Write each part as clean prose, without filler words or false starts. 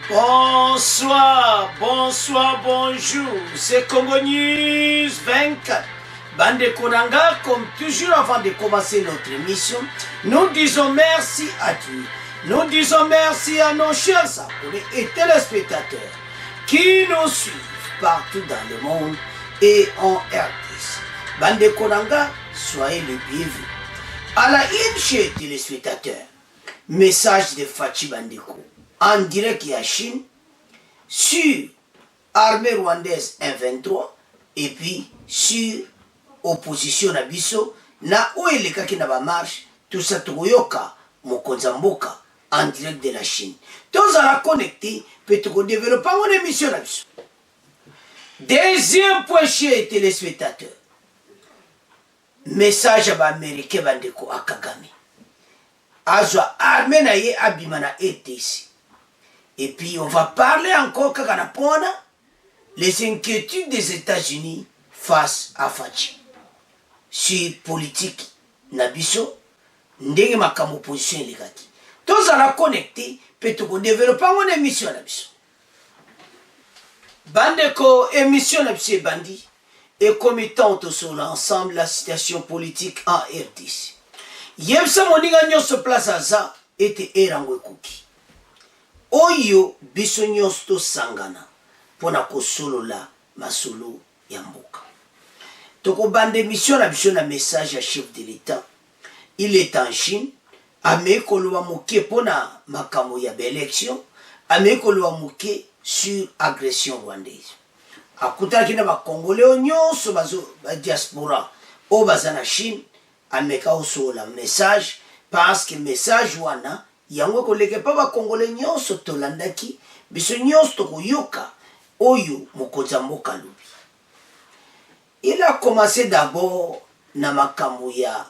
Bonsoir, bonsoir, bonjour. C'est Congo News 24. Bande Konanga, comme toujours avant de commencer notre émission, nous disons merci à Dieu. Nous disons merci à nos chers abonnés et téléspectateurs qui nous suivent partout dans le monde et en RDC. Bande Konanga, soyez les bienvenus. À la une chez téléspectateurs, message de Fachi Bandeko en direct à Chine sur armée rwandaise M23 et puis sur opposition na biso na oelekaki na ba marche tout ça toyoka mokonza mboka en direct de la Chine. Tous à la connecter peut te développer mon émission na biso. Deuxième point chez téléspectateurs. Message à Américain Bandeko à Kagame. Azwa armée na ye abimana ETC. Et puis on va parler encore Kakanapona, les inquiétudes des États-Unis face à Fachi. Sur politique Nabiso, ndenge makamo opposition elikaki. Tous à la connecter, peut-être développer mon émission Nabiso. Bandeko émission Nabiso bandi et commettant sur l'ensemble la situation politique en RDC. Yemsa moninga nyonso place aza ete erangwe kuki. Oyo biso nyonso tosangana pona kosolola masolo ya mboka. Tokobande mission na biso na message à chef de l'État. Il est en Chine. Amekolowa moke pona makamo ya élection. Amekolowa moke sur agression rwandaise. Akutaki na ba Congolais nyonso bazo ba diaspora o bazana Chine. Ameka osola message parce que message wana yango koleke pa ba Congolais nyonso tolandaki biso nyonso tokoyoka oyo mokonza mboka lobi. Il a commencé d'abord na makambo ya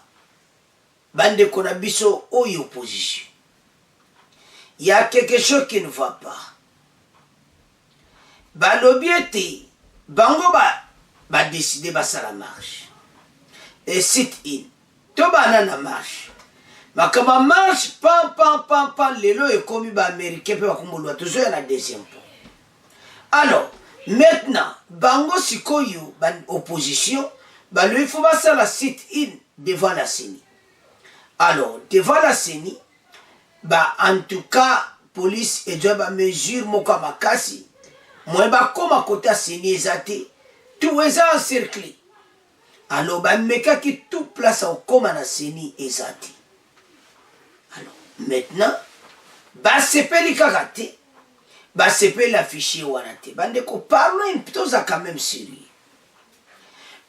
bande kona biso oyo opposition. Il y a quelque chose qui ne va pas. Balobi ete bango ba décider basala marche. Et sit-in. Tobana na marche. Makama marche, pam, lelo et comme ba américain pe bakumbolwa toujours la deuxième point. Alors, maintenant, bango sikoyo ban opposition, ba lui faut ça la sit-in devant la CENI. Alors, devant la CENI, ba en tout cas police et doit ba mesure moka makasi, moi ba koma côté à CENI ezate, tout est encerclé. Alors, bah, meka qui tout place au coma na CENI ezati. Alors, maintenant, bah, c'est pas les karaté, bah, c'est pas l'affiché wanate. Bah, ndeko, parlons un peu, ça quand même sérieux.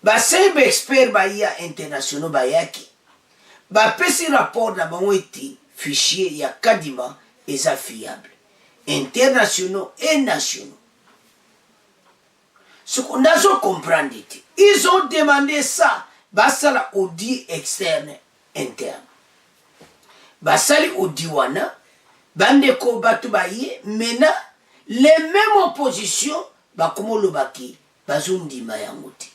Bah, c'est un expert, bah, il y a internationaux, bah, yaki. Bah, petit rapport, na bango été, fichier, il y a kadima, et ça fiable. Internationaux et nationaux. Ce qu'on a besoin de comprendre, ils ont demandé ça, basala audit externe, interne. Basali audit wana, bandeko batu baye, mena, les mêmes oppositions, bakomo lobaki, bazundi mayangote.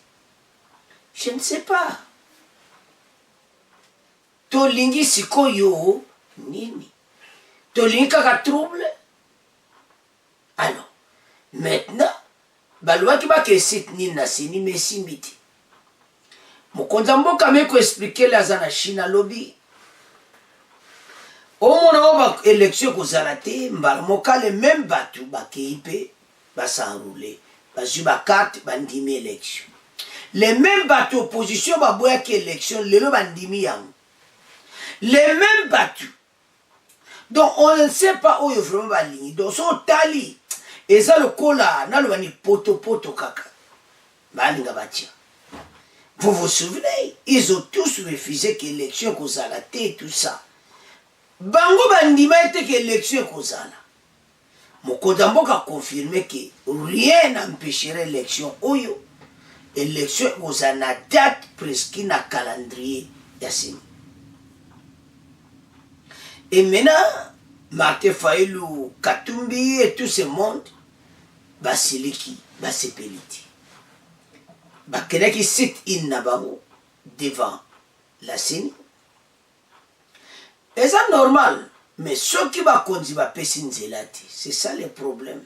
Je ne sais pas. Tolingi siko yo, nini. Tolingi kaka trouble. Alors, maintenant, balwa ki ba ke sit ni na sini mesimbiti. Mokonza mboka meko expliquer la zana China lobby. Omona oba élection kozala te mbala mokale même batu ba KIP ba s'enrouler. Ba juba carte bandimi élection. Les mêmes batu opposition ba boya ki élection lelo bandimi yango. Les mêmes batu. Donc on ne sait pas où est vraiment ba ligne. Donc son tali et ça le cola, na le bani poto kaka. Balinga batia. Vous vous souvenez, ils ont tous refusé que l'élection kozala te tout ça. Bango bandima ete que l'élection kozala. Mokonza mboka a confirmé que rien n'empêcherait l'élection oyo. Élection kozala na date presque na calendrier yasini. Et maintenant, Martin Fayulu, Katumbi et tout ce monde, basiliki, basepeliti. Bakenaki sit in nabango devant la CENI. Et ça normal. Mais ceux qui va conduire c'est ça le problème.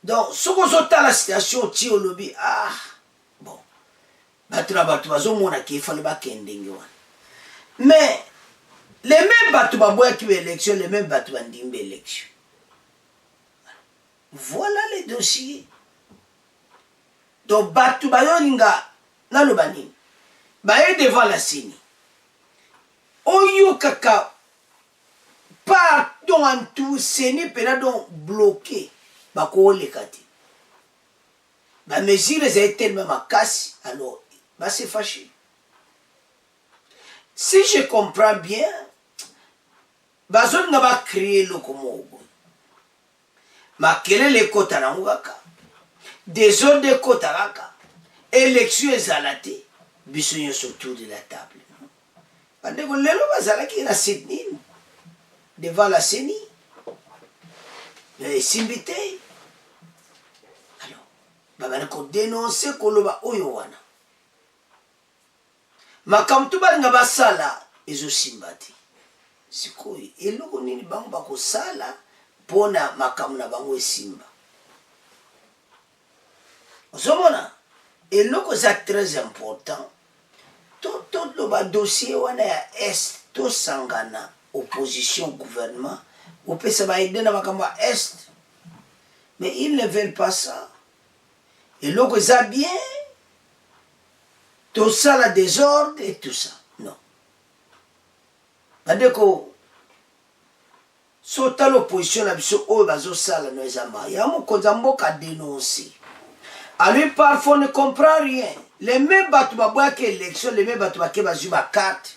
Donc, ce que vous la situation, tu lobby, ah, bon, mais les mêmes bateaux qui élection, les mêmes bateaux qui élection. Voilà les dossiers. Donc, bateau bayoninga, nalobani, baye devant la CENI. Oyo kaka, pardon en tout, CENI peut donc bloquer. Bako le kati. Ma mesure est tellement ma casse, alors, bah c'est fâché. Si je comprends bien, bazon n'a pas créé le komogo. Ma kele le kota na ngaka. Des ordres de kota raka. Élection ezalate. Bisonyo autour de la table. Bande ko lelo bazala ki na Sydney. Devant la CENI. Simbite. Alors, baba ko dénoncer koloba oyo wana. Makamtu ba nga basala ezo simbati. Sikoi eloko nini bango bako sala pona makamu na bango esimba. Ozomona eloko za très important. Tout le dossier wana ya est to sangana opposition gouvernement. On peut se aider dans la est. Mais ils ne veulent pas ça. Et l'autre, ça bien. Tout ça, la désordre et tout ça. Non. C'est-à-dire que, si l'opposition a dit oh, bazo sala no ezama. Il y a un mot qui a dénoncé. À lui, parfois, on ne comprend rien. Les mêmes bateaux qui élection, les mêmes bateaux qui ont ma carte.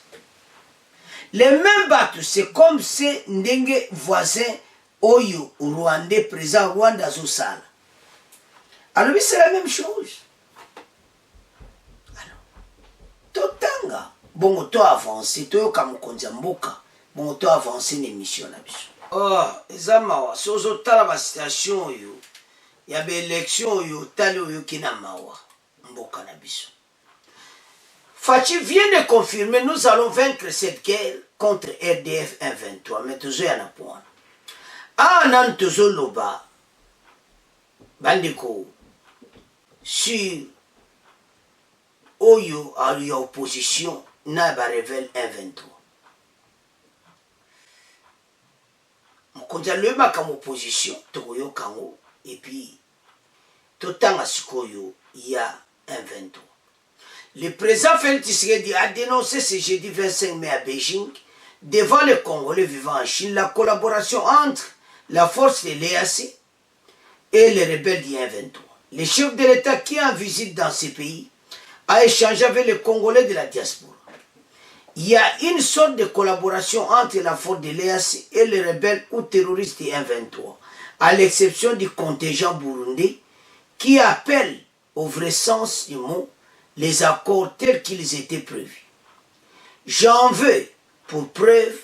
Les mêmes bateaux, c'est comme si Ndenge voisin Oyo, Rwandais, présent Rwanda Zosala. Alors, c'est la même chose. Alors, Totanga, bon, tu as avancé, tu as Kamukonzamboka, bon, tu as avancé l'émission là. Oh, Ezamawa, si vous avez la situation, il y a des élections, il y a des élections, Mboka Nabiso. Fachi vient de confirmer, nous allons vaincre cette guerre contre RDF 123. Mais toujours, il y en a point. Ah, non, toujours, loba. Bandiko. Si Oyo a eu opposition, n'a pas révélé 123. Quand il y a le ma comme opposition, Togoyo Kango, et puis, tout le temps à Sukoyo, il y a 123. Le président Félix Tshisekedi a dénoncé ce jeudi 25 mai à Beijing, devant les Congolais vivant en Chine, la collaboration entre la force de l'EAC et les rebelles du 123. Le chef de l'État qui est en visite dans ces pays a échangé avec les Congolais de la diaspora. Il y a une sorte de collaboration entre la force de l'EAC et les rebelles ou terroristes du 123, à l'exception du contingent burundais qui appelle au vrai sens du mot les accords tels qu'ils étaient prévus. J'en veux pour preuve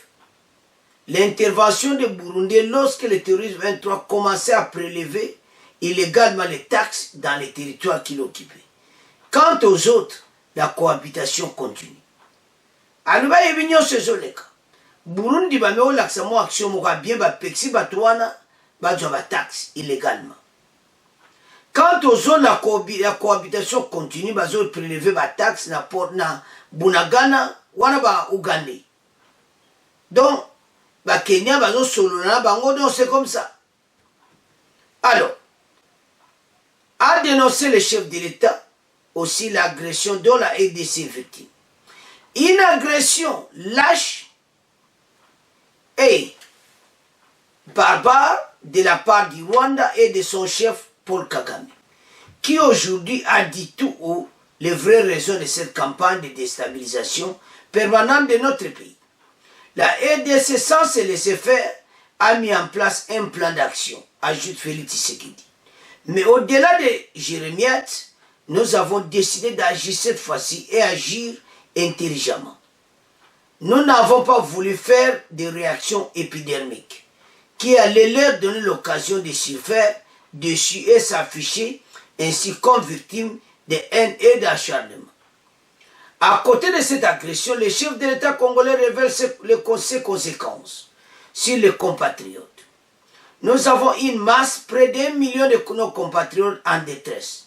l'intervention des Burundais lorsque les terroristes 23 commençaient à prélever illégalement les taxes dans les territoires qu'ils occupaient. Quant aux autres, la cohabitation continue. Aluba ebinyo sezoleka. Burundi ba meo l'accent action moka bien ba pexi ba toana ba joba taxes illégalement. Quant aux zones, la cohabitation continue, ils ont prélevé la taxe na Bunagana, wana ba Ougandais. Donc, ba Kenya, ils ont solona, donc c'est comme ça. Alors, a dénoncé le chef de l'État aussi l'agression dont la RDC est victime. Une agression lâche et barbare de la part du Rwanda et de son chef Paul Kagame, qui aujourd'hui a dit tout haut les vraies raisons de cette campagne de déstabilisation permanente de notre pays. La RDC, sans se laisser faire, a mis en place un plan d'action, ajoute Félix Tshisekedi. Mais au-delà de Jérémiat, nous avons décidé d'agir cette fois-ci et agir intelligemment. Nous n'avons pas voulu faire des réactions épidermiques qui allaient leur donner l'occasion de s'y faire dessus et s'afficher ainsi comme victime de haine et d'acharnement. À côté de cette agression, le chef de l'État congolais révèle ses conséquences sur les compatriotes. Nous avons une masse, près d'1 million de nos compatriotes en détresse,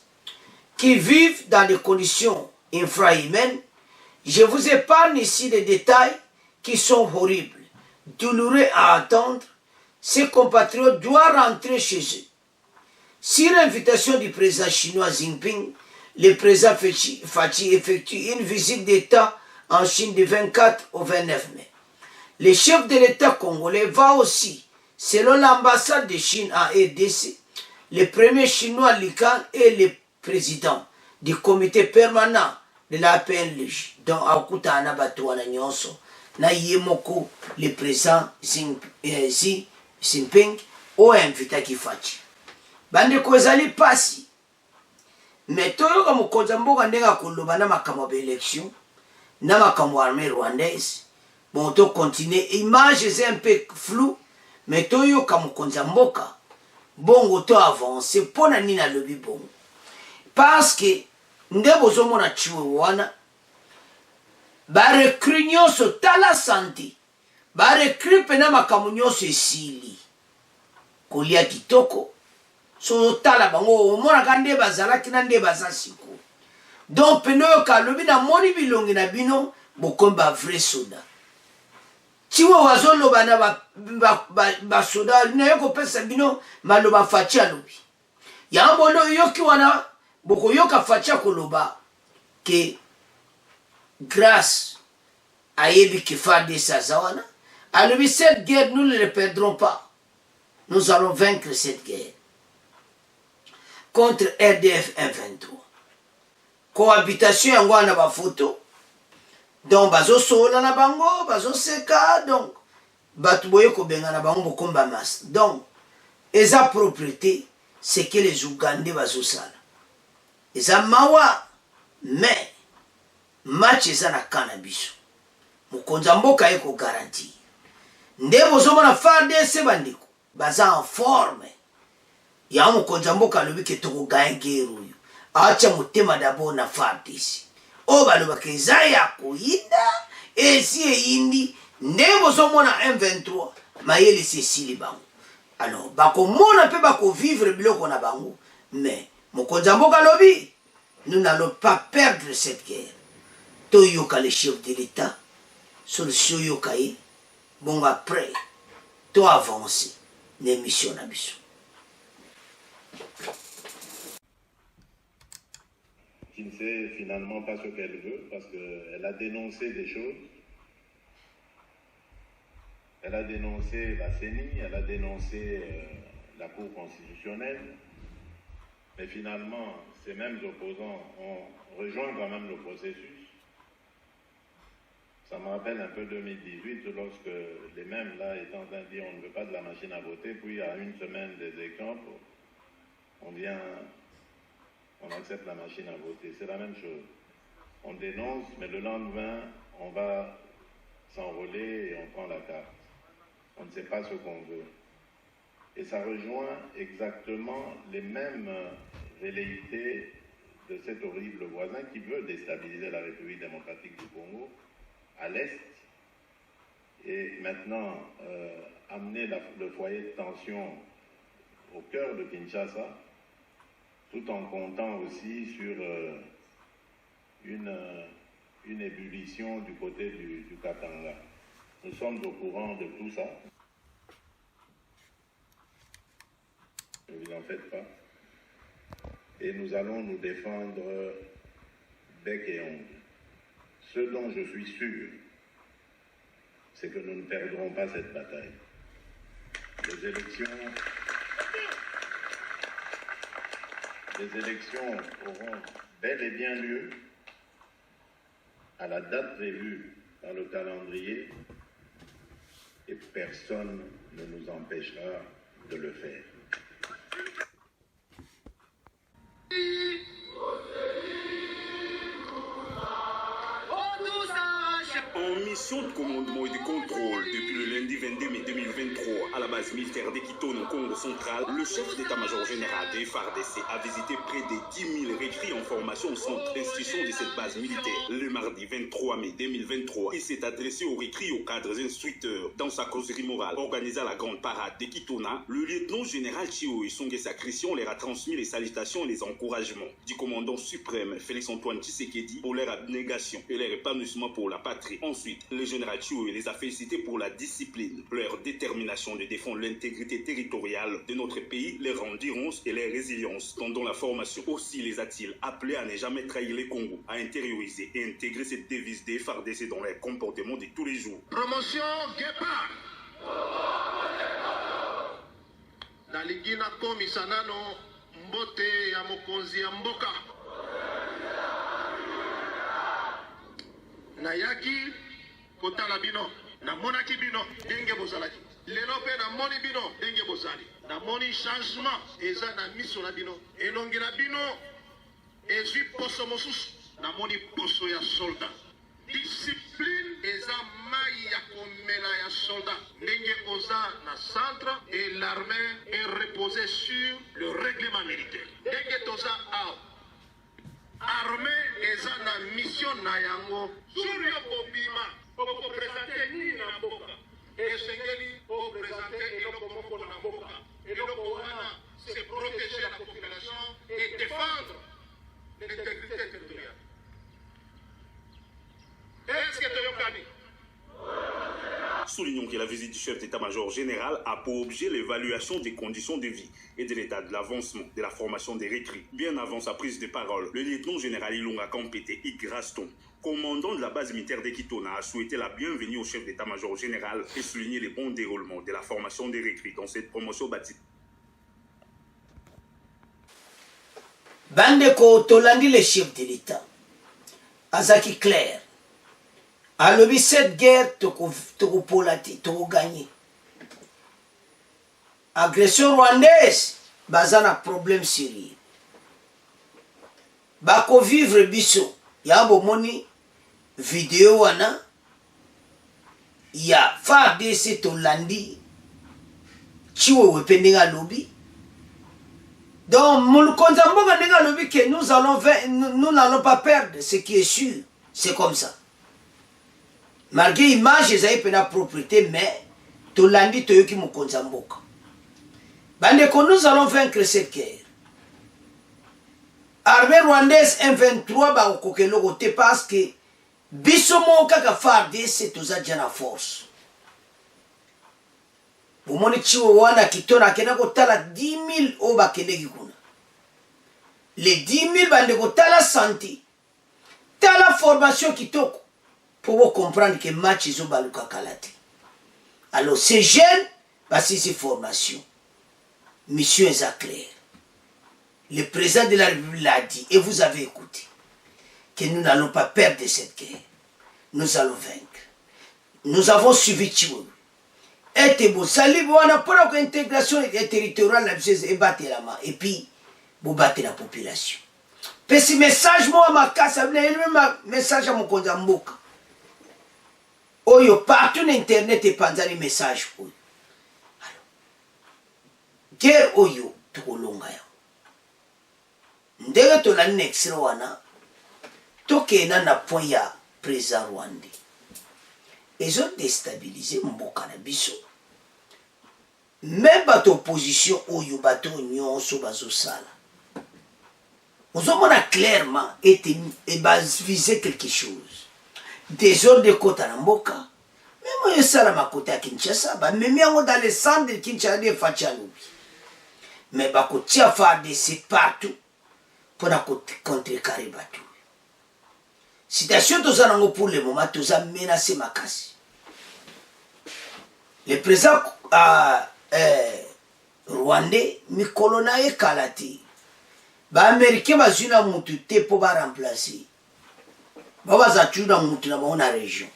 qui vivent dans des conditions infrahumaines. Je vous épargne ici des détails qui sont horribles, douloureux à attendre. Ces compatriotes doivent rentrer chez eux. Sur l'invitation du président chinois Xi Jinping, le président Fachi effectue une visite d'État en Chine du 24 au 29 mai. Le chef de l'État congolais va aussi, selon l'ambassade de Chine en RDC, le premier chinois Li Kang est le président du comité permanent de la PNLJ, dont Akutana Batouana Nyonso, na Yemoko, le président Xi Jinping, au invité Fachi. Bande kozali pasi. Mais toyoka mokonza mboka ndenga koloba na makambo ya élection, na makambo armée rwandaise. Bon, to continuer. Image est un peu floue, mais toyoka mokonza mboka. Bongo to avance, pona nina lobi bongo. Parce que, nde bozomona chiwe wana, barekru nyonso tala santé, barekru pena makambo nyonso esili. Kolia kitoko, so tala bango, omonaka nde bazalaki na nde baza siko. Donc peno yoka lobi na moni bilongi na bino, bokomba vrai soda. Chiwe wazoloba na soda, na yoko pesa bino, maloba Fachi alobi. Yambono yoki wana, boko yoka Fachi koloba, que grâce à Yebi Kifade Sazawana, alobi cette guerre, nous ne le perdrons pas. Nous allons vaincre cette guerre contre RDF 123. Cohabitation yango na ba photo. Donc bazo sola na bango, bazo seka, donc batu boye ko benga na bango bokomba mas. Donc eza propriété c'est que les Ougandais bazo sala. Eza mawa mais match eza na cannabis. Mokonza mboka eko garantie. Nde bozo na FARDC bandiko baza en forme. Ya mokonza mboka lobi ke toko gagne guerre. Acha mutema d'abord na FARDC. O baloba ke zaya koinda esi indi ndebo somona M23 mayele se sili bango. Alors bako mona pe bako vivre biloko na bango, mais mokonza mboka lobi nous n'allons pas perdre cette guerre. Toyoka le chef de l'État solution yokaye bon après to avancer l'émission na biso. Qui ne sait finalement pas ce qu'elle veut, parce qu'elle a dénoncé des choses. Elle a dénoncé la CENI, elle a dénoncé la Cour constitutionnelle, mais finalement, ces mêmes opposants ont rejoint quand même le processus. Ça me rappelle un peu 2018, lorsque les mêmes là étaient en train de dire on ne veut pas de la machine à voter, puis à une semaine des élections, on accepte la machine à voter. C'est la même chose. On dénonce, mais le lendemain, on va s'enrôler et on prend la carte. On ne sait pas ce qu'on veut. Et ça rejoint exactement les mêmes velléités de cet horrible voisin qui veut déstabiliser la République démocratique du Congo à l'Est et maintenant amener le foyer de tension au cœur de Kinshasa, tout en comptant aussi sur une ébullition du côté du Katanga. Nous sommes au courant de tout ça. Ne vous en faites pas. Et nous allons nous défendre bec et ongle. Ce dont je suis sûr, c'est que nous ne perdrons pas cette bataille. Les élections auront bel et bien lieu à la date prévue dans le calendrier et personne ne nous empêchera de le faire. En mission de commandement et de contrôle depuis le lundi 22 mai 2023 à la base militaire d'Ekitone au Congo central, le chef d'état-major général des FARDC a visité près de 10 000 recrues en formation au centre d'instruction de cette base militaire. Le mardi 23 mai 2023, il s'est adressé aux recrues, aux cadres instructeurs. Dans sa causerie morale organisée à la grande parade d'Ekitona, le lieutenant général Chio Esonge Sakrission leur a transmis les salutations et les encouragements du commandant suprême Félix-Antoine Tshisekedi pour leur abnégation et leur épanouissement pour la patrie. Ensuite, le général Chio les a félicités pour la discipline, leur détermination de défendre l'intégrité territoriale de notre pays, leur endurance et leur résilience pendant la formation. Aussi les a-t-il appelés à ne jamais trahir les Congo, à intérioriser et intégrer cette devise des FARDC dans leur comportement de tous les jours. Promotion Guépard. Naligina komisanano mbote ya mokonzi ya mboka. Nayaki kotala bino, namonaki bino denge bozalaki. Lelo pe namoni bino denge bozali. Namoni changement eza na miso na bino. Elongi na bino ezwi poso mosusu. Namoni poso ya soldat. Discipline eza mai ya komela ya soldat. Ndenge oza na centre et l'armée est reposée sur le règlement militaire. Ndenge toza a armée eza na mission na yango. Sur yo kobima, oko présenter nini na mboka. Esengeli o présenter eloko moko na mboka. Eloko wana c'est protéger la population et défendre l'intégrité territoriale. Est-ce que tu as gagné? Soulignons que la visite du chef d'état-major général a pour objet l'évaluation des conditions de vie et de l'état de l'avancement de la formation des recrues. Bien avant sa prise de parole, le lieutenant général Ilunga Kampete Igraston, commandant de la base militaire d'Ekitona, a souhaité la bienvenue au chef d'état-major général et souligné le bon déroulement de la formation des recrues dans cette promotion bâtie. Bandeko Tolandi, le chef de l'État, Azaki clair. Alors, cette guerre, tu as gagné. Agression rwandaise, bazana problème sérieux. Bako vivre biso, ya bomoni vidéo wana, ya FARDC Tolandi, chiwe wependenga lobby. Donc, que nous n'allons pas perdre, ce qui est sûr, c'est comme ça. Malgré l'image, ils ont une propriété, mais Tolandi Toyoki Mukonzamboka. Nous allons vaincre cette guerre. Armée rwandaise M23 ba okokelo côté parce que bisomo kaka FARDC c'est tous à force. Bomoni chiwo wana kitona kena kotala 10 000 oba kenegi kuna. Les 10 000 bande kotala santi. Tala formation kitoko. Pour vous comprendre que match ils ont baluka kalati. Alors ces jeunes, c'est ces formations. Mission est claire. Le président de la République l'a dit et vous avez écouté que nous n'allons pas perdre cette guerre. Nous allons vaincre. Nous avons suivi Chiou. Et bon, salut, on a pas l'intégration territoriale et battre la main. Et puis, vous battez la population. Petit message, moi, à ma casse, un message à mon Konzamboka. Oyo partout internet et panzani message oyo. Alors, guerre oyo tukolonga ya. Ndenge to la next wana tokena na point ya président rwandais. Ils ont déstabilisé mboka na biso. Même bato opposition oyo bato nyonso bazosala. Vous avez clairement été visé quelque chose. Des ordres de Kota Namboka. Même si ça ma côté à Kinshasa, même dans les centres de Kinshasa, des Fachaloubi. Mais Bakoti a fait c'est partout pour contrecarrer Batou. Citation tous en pour le moment, tous a menacé Makasi. Le président rwandais, Mikolona et Kalati. Les Américains vont mututé pour remplacer. Baba za chuna mutu na maona région.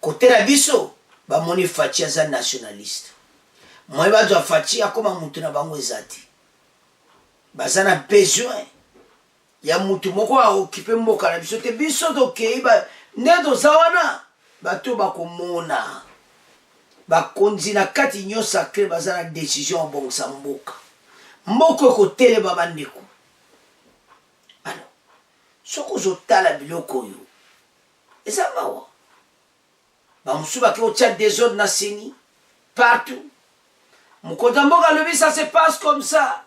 Côté la biso, ba moni fatia za nationaliste. Moi ba za fatia koma mutu na bango ezati. Bazana besoin ya mutu moko a occuper mboka na biso te biso to keiba nde toza wana bato bakomona bakonzi na kati nyonso akre baza na décision obongisa mboka mboka ekotelema bandeko. Alors soki ozotala biloko oyo eza mawa bamosusu bake otya désordre na seni partout. Mokonzi mboka alobi ça se passe comme ça.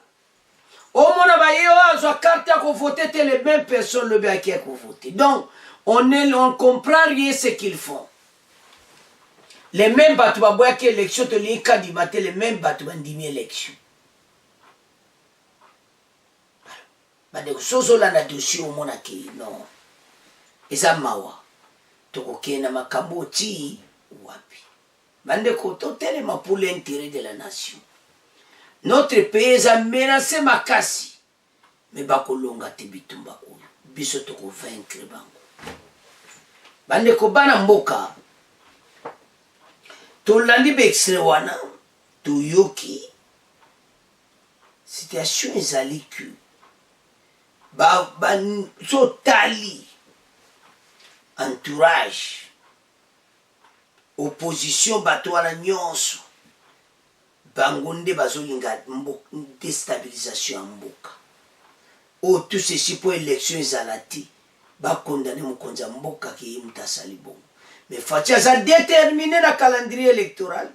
Omona baye azwa carte ya kovoter te les mêmes personnes lobi aki ya kovoter. Donc on comprend rien ce qu'ils font. Les mêmes bato baboyaki élection to li kadima te les mêmes bato bandimi élection. Bandeko sozolanda dossier omona ki non eza mawa tokokenda makambo oti wapi. Bandeko totelema pour l'intérêt de la nation. Notre pays eza menacé makasi mais bakolonga te bitumba oyo biso tokovaincre bango. Bandeko bana mboka tolandi baextrait wana toyoki situation ezali que sotali entourage opposition bato wana nyonso bango nde bazolinga déstabilisation ya mboka oyo tout ceci po élection ezala te bakondane mokonzi ya mboka ke ye mutu asali bongo. Mais Fachi aza déterminé na calendrier électoral,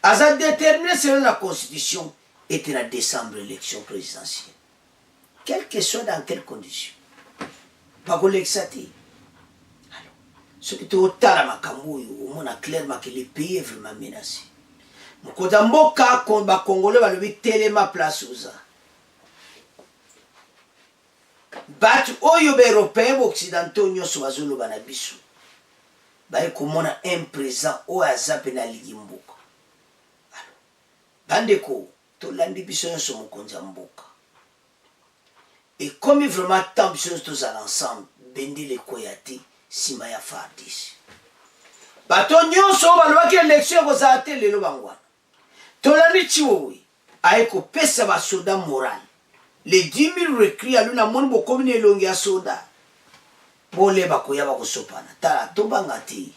aza déterminé selon la constitution et en décembre élection présidentielle. Quelle que soit dans quelles conditions. Pas qu'on l'exate. Alors, ce qui est au tala makambo, on a clairement que le pays est vraiment menacé. Mokonzi mboka ba Congolais va lever tellement place aux a. Batu oyo be européen occidentaux nyonso bazoloba na biso. Baye komona un présent oyo aza pe na ligi mboka. Bandeko tolandi biso nyonso mokonzi mboka. Et comme vraiment tant biso tous ensemble bendi le koyati sima ya FARDC. Bato nyonso balobaki élection kozala te lelo bangwana. Tolandi chiwowe aye kopesa basoda moral. Les 10 000 recrues à l'una mon bokomi ne longi ya soda. Bole bakoya bakosopana. Tala tobanga te.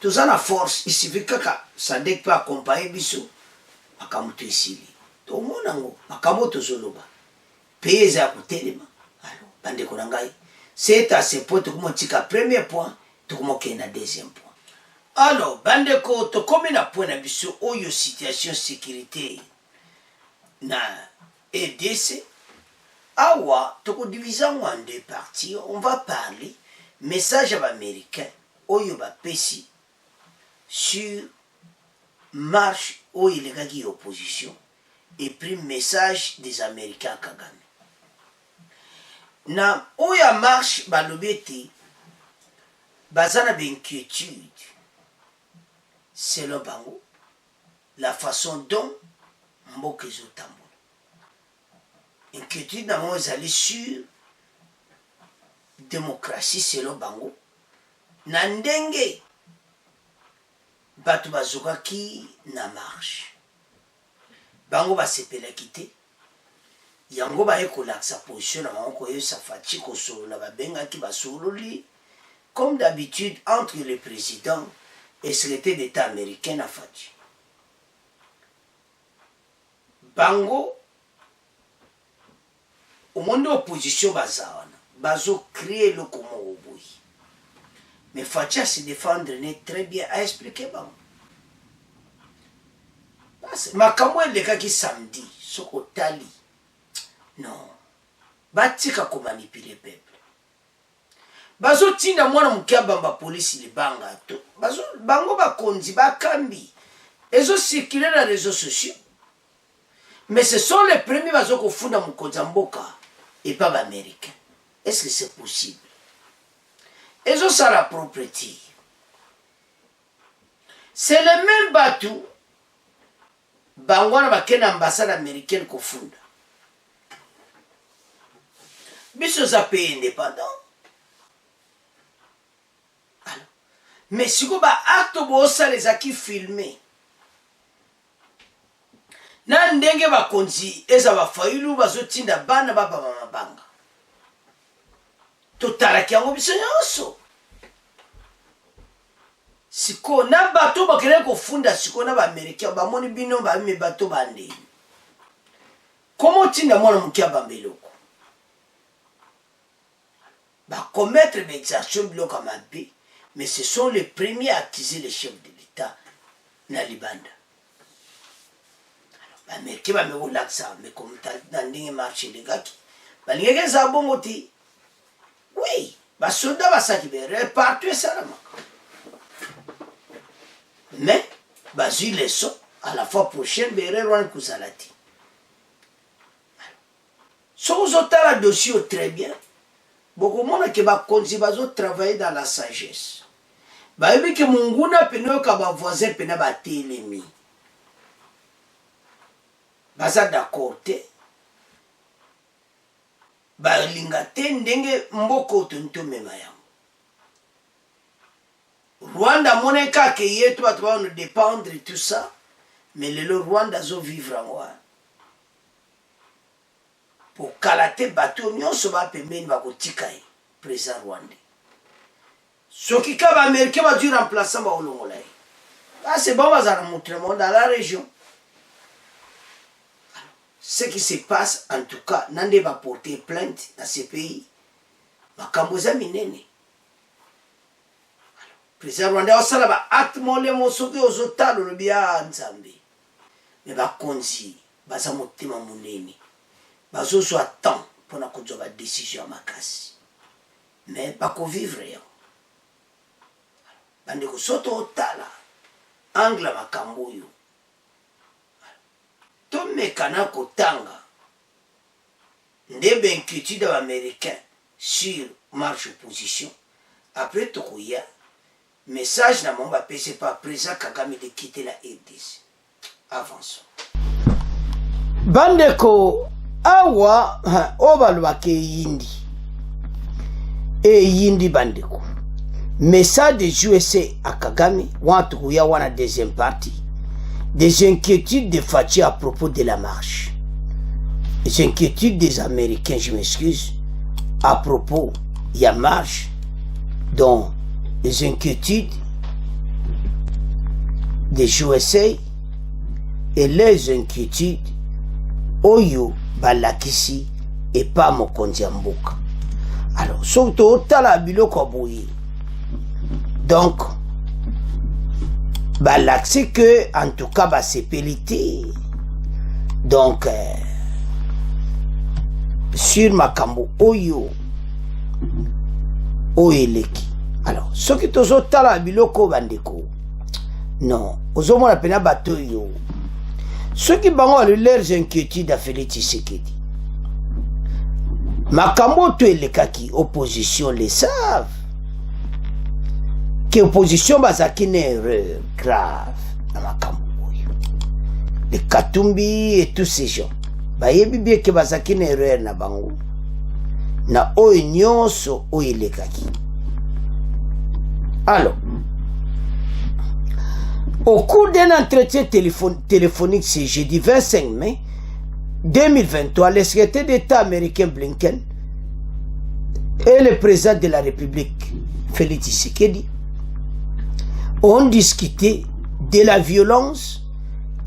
Toza na force, il suffit kaka Sadek peut accompagner biso. Makamuto isili. To monango makamoto tozoloba. Peza ya kutelema. Alors, bande konangai. C'est à ce point to tika premier point, to na deuxième point. Alors, bande ko to komi na point na biso oyo situation sécurité na EDC. Awa, toko division en deux parties. On va parler message américain oyo ba pesi sur marche où il y a opposition et puis message des Américains à Kagame. Na oya marche balobete bazana d'inquiétude selon bango la façon dont mboka ezotambola. Inquiétude na mo ezali sur démocratie selon bango na ndenge bato bazokaki na marche bango basepelaki te yango baye kolakisa position na bango koyebisa Fachi kosolola babengaki basololi comme d'habitude entre le président et secrétaire d'état américain na Fachi. Bango au monde opposition bazawana bazo créer le comment au bout. Mais Fachi a se défendre très bien à expliquer bango. Makambo elekaki samedi soko tali non batika ko manipuler peuple bazo tinda mwana mukia bamba police libanga to bazo bango bakonzi bakambi ezo circuler na réseaux sociaux mais ce sont les premiers bazo ko funda mukonzi mboka et pas américain. Est-ce que c'est possible? Ezo sala propriété c'est le même bateau bangwana bakena ambassade américaine kofunda biso za pays indépendant. Alors mais siko ba acte bosa les aki filmé na ndenge bakonzi eza bafailu bazotinda bana baba mabanga totalaki yango biso nyonso siko na bato bakene kofunda siko na ba-américain bamoni bino bamemi bato bandeni komo tinda mwana mokia bambeloko commettre l'exaction biloko mabe, mais ce sont les premiers à accuser les chefs de l'État na libanda. Alors mais qui va me relaxer mais comme dans ndenge marché de gaki balingeke za bongo ti oui ba soldat ba saki be repartir ça là mais ba zi leçon à la fois prochaine be rerwan kusalati. So vous la dossier très bien. Beaucoup de monde qui va travailler dans la sagesse. Bah que munguna peno ka ba voisin pena ba telemi. Baza d'accord te. Ba lingate ndenge mboko tonto mema yango. Rwanda moneka ke yetu ba nous dépendre tout ça, mais le Rwanda zo vivre en roi. Pour kalater bateau nyonso ba pembeni ba kotika ye président rwandais. Soki ka ba américain ba du remplaçant ba olongola ye. Ah c'est bon bazana montrer dans la région. Ce qui se passe en tout cas nande va porter plainte dans ce pays. Makambo za minene. Président rwandais osala ba acte mole mosoki ozotalo le bia nzambe. Mais ba konzi baza motema munene. Bazo so attend pour na kozo ba décision makasi. Mais pas ko vivre yo. Bande ko soto otala angla makambo yo. To mekana ko tanga. Ndebe inquiétude américain sur marche opposition. Après to koya message na mon ba PC pas président Kagame de quitter la RDC. Avançons. Bande ko awa obalwake yindi yindi bandeko message de USA à Kagame wantu kuya wana deuxième partie des inquiétudes de Fatih à propos de la marche, des inquiétudes des Américains, je m'excuse, à propos de la marche, dont les inquiétudes des USA et les inquiétudes oyo balakisi et pas mokonzi mboka. Alors surtout tala biloko boyi. Donc balaxi que en tout cas ba sepelité. Donc sur makambo oyo oeleki. Alors ce qui tozo tala biloko bandeko. Non, ozomona pena bato yo. Ceux qui ont leurs inquiétudes à Félix Tshisekedi. Makamoto et les kaki opposition les savent. Que opposition bazaki une erreur grave dans Makamoto. Les Katumbi et tous ces gens. Bayebi bien que bazaki une erreur na bango. Na oignon so les kaki. Alors. Au cours d'un entretien téléphonique ce jeudi 25 mai 2023, le secrétaire d'État américain Blinken et le président de la République Félix Tshisekedi ont discuté de la violence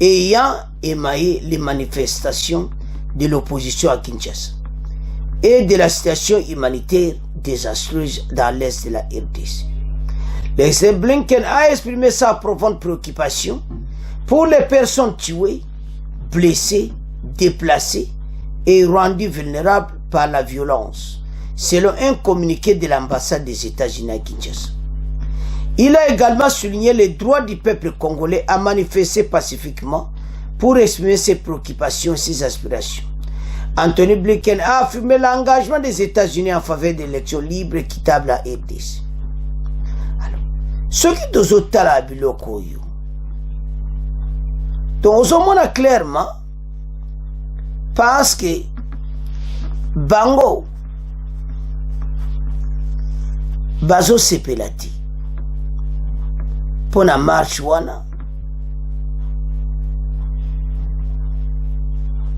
ayant émaillé les manifestations de l'opposition à Kinshasa et de la situation humanitaire désastreuse dans l'est de la RDC. Le président Blinken a exprimé sa profonde préoccupation pour les personnes tuées, blessées, déplacées et rendues vulnérables par la violence, selon un communiqué de l'ambassade des États-Unis à Kinshasa. Il a également souligné le droit du peuple congolais à manifester pacifiquement pour exprimer ses préoccupations et ses aspirations. Anthony Blinken a affirmé l'engagement des États-Unis en faveur d'élections libres et équitables à RDC. Ce qui doit la biloko yo. Donc on a clairement parce que bango bazo sepelati pour la marche wana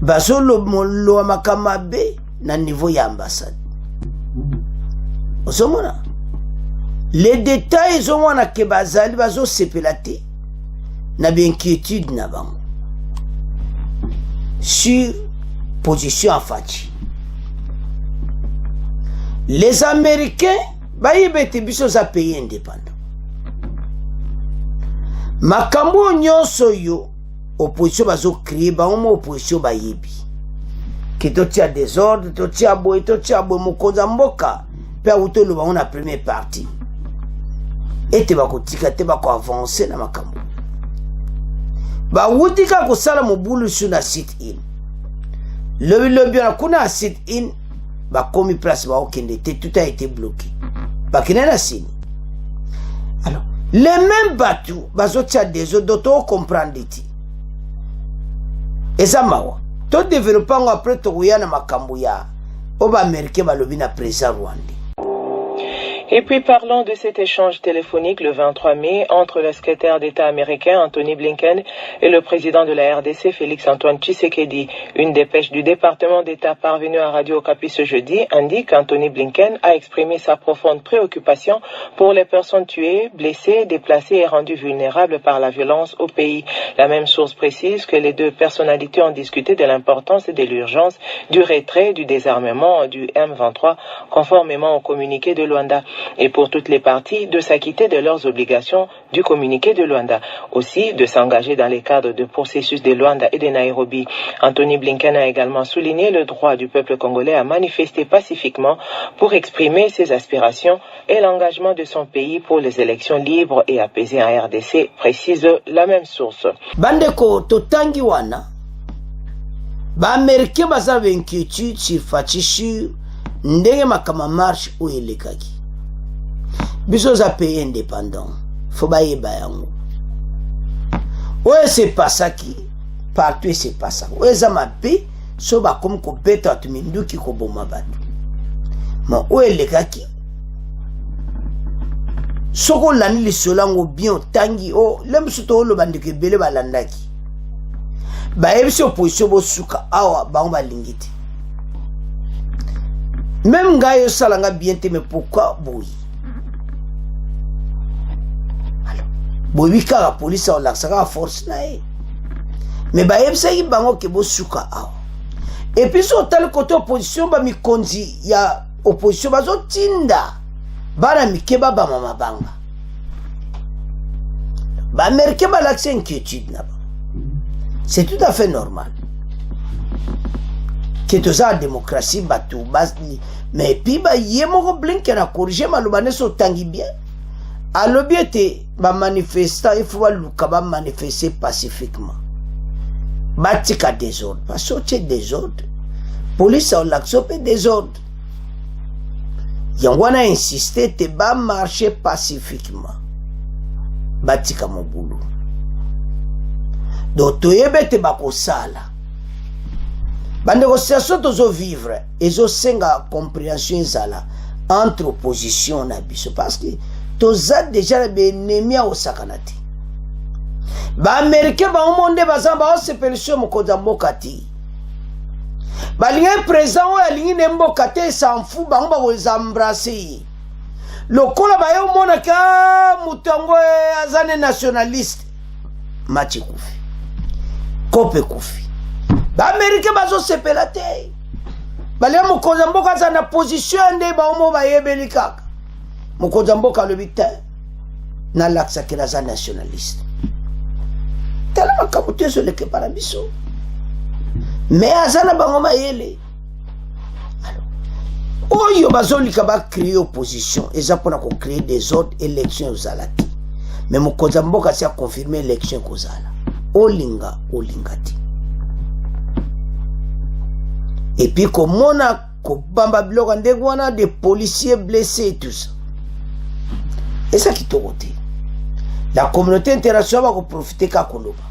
bazo lo makamabe na niveau ya ambassade. Osomona les détails ont wana ke bazali bazo sepelate na inquiétude na bango sur position en Fachi. Les Américains bayebete biso za pays indépendant. Makambo nyonso yo opposition bazo créer ba omo opposition bayebi. Que totia désordre, totia boy mokonza mboka pe auto lo ba on a première partie. Et te bakotika te bako avancer na makambo. Ba wutika ko sala mobulu sur na sit in. Le bien kuna sit in ba komi place ba okende te tout a été bloqué. Ba kinena sini. Alors, les mêmes bateaux bazotia des autres d'auto comprendre ti. Ezamawa to développant après to yana makambo ya oba américain balobi na président rwandais. Et puis parlons de cet échange téléphonique le 23 mai entre le secrétaire d'État américain Anthony Blinken et le président de la RDC Félix-Antoine Tshisekedi. Une dépêche du département d'État parvenue à Radio Okapi ce jeudi indique qu'Anthony Blinken a exprimé sa profonde préoccupation pour les personnes tuées, blessées, déplacées et rendues vulnérables par la violence au pays. La même source précise que les deux personnalités ont discuté de l'importance et de l'urgence du retrait, du désarmement du M23 conformément au communiqué de Luanda. Et pour toutes les parties de s'acquitter de leurs obligations du communiqué de Luanda. Aussi de s'engager dans les cadres de processus de Luanda et de Nairobi. Anthony Blinken a également souligné le droit du peuple congolais à manifester pacifiquement pour exprimer ses aspirations et l'engagement de son pays pour les élections libres et apaisées en RDC, précise la même source. Bandeko totangi wana ba américain baza inquiétude sur Fachi sur ndenge makama marche ou elekaki. Biso za pays indépendant, faut bayeba yango. Ouais, c'est pas ça qui partout c'est pas ça. Ouais, ça m'a paix, so ba comme ko beta tu minduki ko boma batu. Ma ouais les kaki. Soko lani li solango bien tangi o lem suto lo bandike bele balandaki. Ba ebisi opposition bo suka awa ba on ba lingiti. Même gayo salanga bien te mais pourquoi boui? Bobika la police on l'accès force na e. Mais ba yebisa yi bango ke bo suka awa. Et puis sur tel côté opposition ba mi konzi ya opposition bazo tinda. Bana mikeba ba mama banga. Ba américain ba l'accès inquiétude na ba. C'est tout à fait normal. Que tout ça démocratie ba tout bas mais puis ba yemo Blinken a corriger malubane so tangi bien. À l'objet ba manifestant il faut luka ba manifester pacifiquement. Batika désordre, pas sortir désordre. Police on l'accepte désordre. Yangwana insisté te ba marcher pacifiquement. Batika mon boulot. Donc toyebe te ba ko sala. Ba négociation tozo vivre et zo senga compréhension zala entre opposition na biso parce que toza déjà les ennemis au sakanati. Ba américain ba omonde bazamba o sepelation mokonza mboka ti. Ba linga présent o alingi nemboka te s'en fout ba ngba ko embrasser. Lokola ba yo mona ka mutango azane nationaliste machi kufi. Kope kufi. Ba américain bazo sepelate. Ba linga mokonza mboka za na position nde ba omo ba yebeli kaka. Mokonza mboka le bita na laksa ke za nationaliste. Tala makabuté sur le parabiso. Mais azana bango mayele. Alors, oyo bazolika ba créer opposition, eza pona ko créer des autres élections aux alati. Mais mokonza mboka si a confirmé élection kozala. Olinga ti. Et puis comme on a ko bamba biloko ndegwana des policiers blessés et tout ça. Et ça qui t'ôte. La communauté internationale va profiter qu'à Koloba.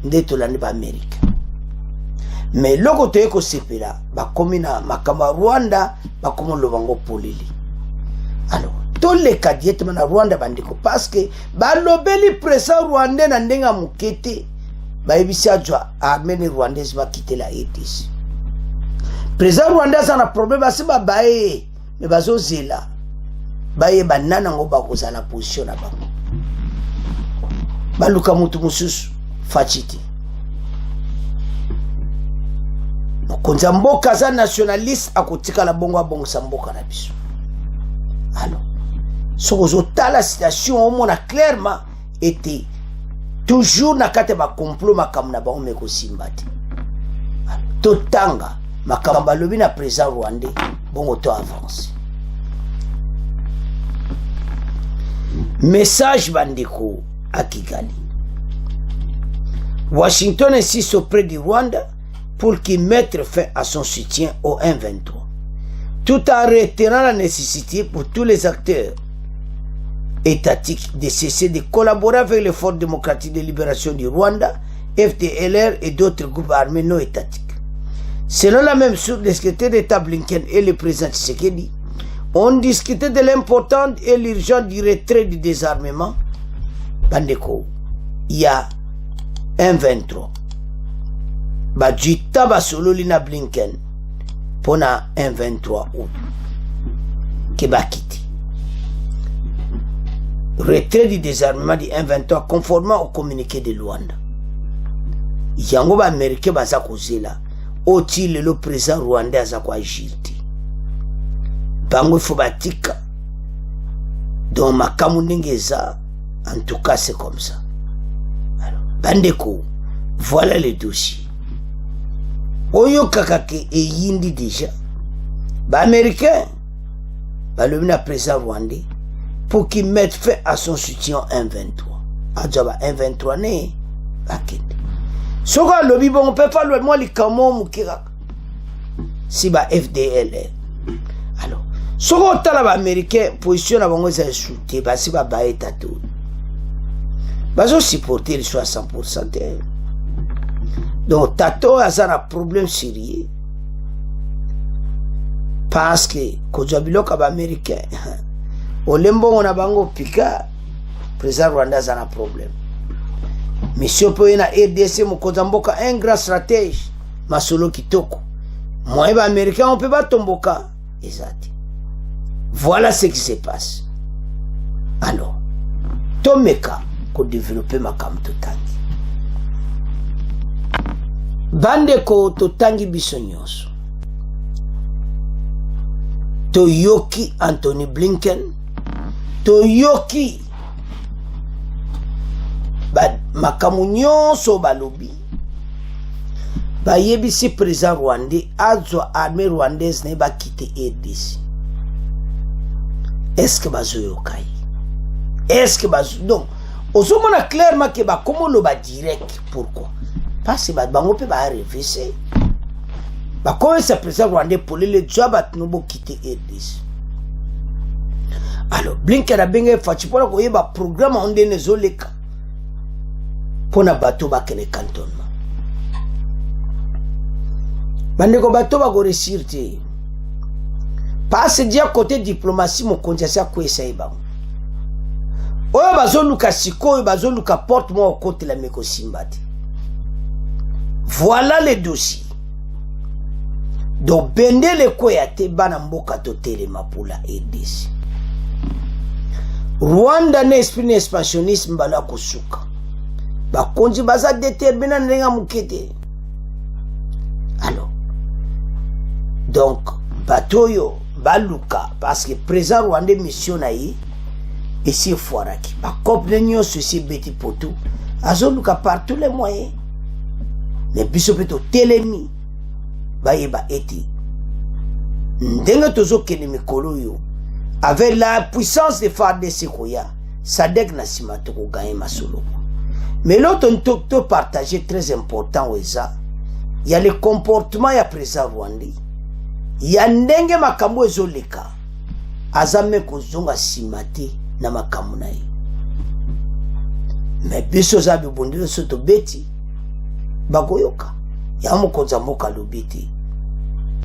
Ndeto la neba Amérique. Mais le côté que c'est là, bah comme na makama Rwanda, bah comme le bango polili. Alors, tous les cas directement Rwanda bandiko parce que bah l'obéli président rwandais na ndenga mukete, bah ebisi adjoa armée rwandaise va quitter la RDC. Président rwandais ça na problème bah c'est bah mais bazo zela. bayeba nana ngo bakozala position na bango baluka mutu mususu fachiti mokonzi ya mboka aza nationaliste akotikala bongo abongisa mboka na biso. Alors soki ozotala situation omona clairement ete toujours na kati ya bakomplot makambo na bango mekosimba te. Totanga makambo alobi na président rwandais bongo to avance. Message bandeko à Kigali. Washington insiste auprès du Rwanda pour qu'il mette fin à son soutien au M23, tout en réitérant la nécessité pour tous les acteurs étatiques de cesser de collaborer avec les forces démocratiques de libération du Rwanda, FDLR et d'autres groupes armés non étatiques. Selon la même source, le secrétaire d'État Blinken et le président Tshisekedi ont discuté de l'important et l'urgent du retrait du désarmement. Bandeko, il y a un 23. Badjita basolo lina Blinken pona un 23 août. Kebakiti. Retrait du désarmement du 1-23 conformément au communiqué de Luanda. Yango ba américain baza kozela oti le président rwandais aza kwa agilité. Bango faut batika. Donc makamu ndengeza, en tout cas c'est comme ça. Alors, bandeko, voilà le dossier. Oyo kakake e yindi déjà. Ba américain, ba le mina président rwandais pour qu'il mette fin à son soutien 1-23. Adjaba 1-23 ne bakende. Soka lobi bon peut pas le moi li kamo mukira. Si ba FDLR. Alors, soka tala ba américain position na bango za shooter ba si ba baeta tout. Bazo supporter le 60%. Donc tato azana problème sérieux. Parce que kojabilo ka ba américain. Olembo on a bango pika président Rwanda azana problème. Monsieur Poena RDC Mokozamboka un grand stratège Masolo Kitoko. Moi les Américains on peut pas tomboka. Exact. Voilà ce qui se passe. Alors, Tomeka ko développer makam totangi. Bande ko totangi bisonyoso. Toyoki Anthony Blinken. Toyoki makamu nyonso balobi bayebisi président rwandais azwa armée rwandaise na bakite RDC. Est-ce que bazoyokai? Est-ce que bazo donc osomona clairement que ba komo lo ba direct. Pourquoi? Parce que bango pe ba révisser ba comme ce président rwandais pour le job at nubo quitter RDC. Alors Blinken a benga fachipola ko yeba programme onde nezoleka pona bato bakele cantonnement. Bandeko bato ba go réussir te. Passe dia côté diplomatie mo konjasa ko esaiba. Oyo bazoluka sikoyo bazoluka porte mo côté la meko simbati. Voilà le dossier. Donc bendele ko ya te bana mboka to telema pour la RDC. Rwanda na esprit expansionnisme bala kosuka. Bakonzi baza déterminé ndenga mukete. Alors donc batoyo baluka parce que président rwandais mission naï et si foiraki ba comprenons ceci beti poto azoluka par tous les moyens mais biso peto telemi ba yeba eti ndenga tozo kene mikolo yo avec la puissance de FARDC koya sadek na simato ko gagner masolo. Mais l'autre to partager très important weza il y a le comportement ya président rwandais. Il y a ndenge makambo ezoleka azame kozonga simate na makambo na ye. Mais biso za bibondelo soto beti bakoyoka ya mokonza mboka lobiti.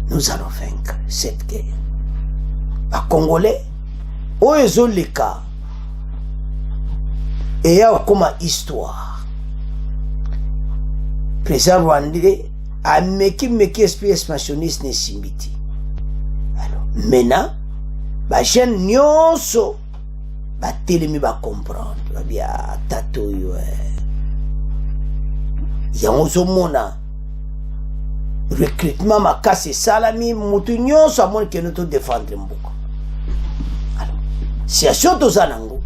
Nous allons vaincre cette guerre. A Congolais o ezoleka et ya comme histoire. Président rwandais a meki esprit expansionniste ne simbiti. Alors maintenant bajeune nyonso batelemi bacomprendre babia tata oyo yango ozomona recrutement makasi esalami mutu nyonso amoni keno todefendre mboka. Alors situation toza nango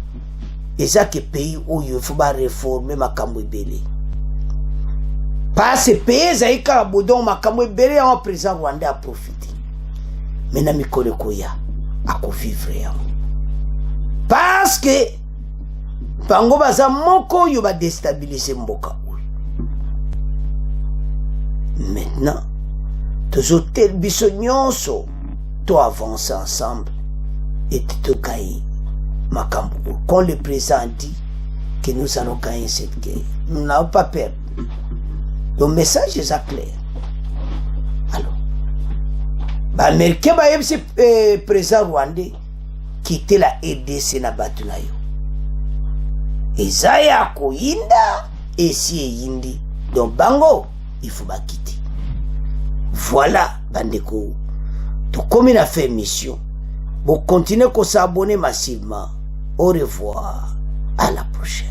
eza ke pays oyo ifo bareforme makambo ebele parce pays ezali kaka bodongo makambo ebele yango président rwandais aprofite me na mikolo ekoya akovivre yango parce que bango baza moko oyo badestabilize mboka oyo. Maintenant tozotel biso nyonso to avancer ensemble et tokai makambo. Quand le président dit que nous allons gagner cette guerre, nous n'avons pas peur. Le message est clair. Alors, l'Américain va y président rwandais quitter la RDC na batu na yo. Ezaya ko yinda esi yindi. Donc bango, il faut pas quitter. Voilà, bandeko. Donc comme il a fait mission, vous continuez à s'abonner massivement. Au revoir. À la prochaine.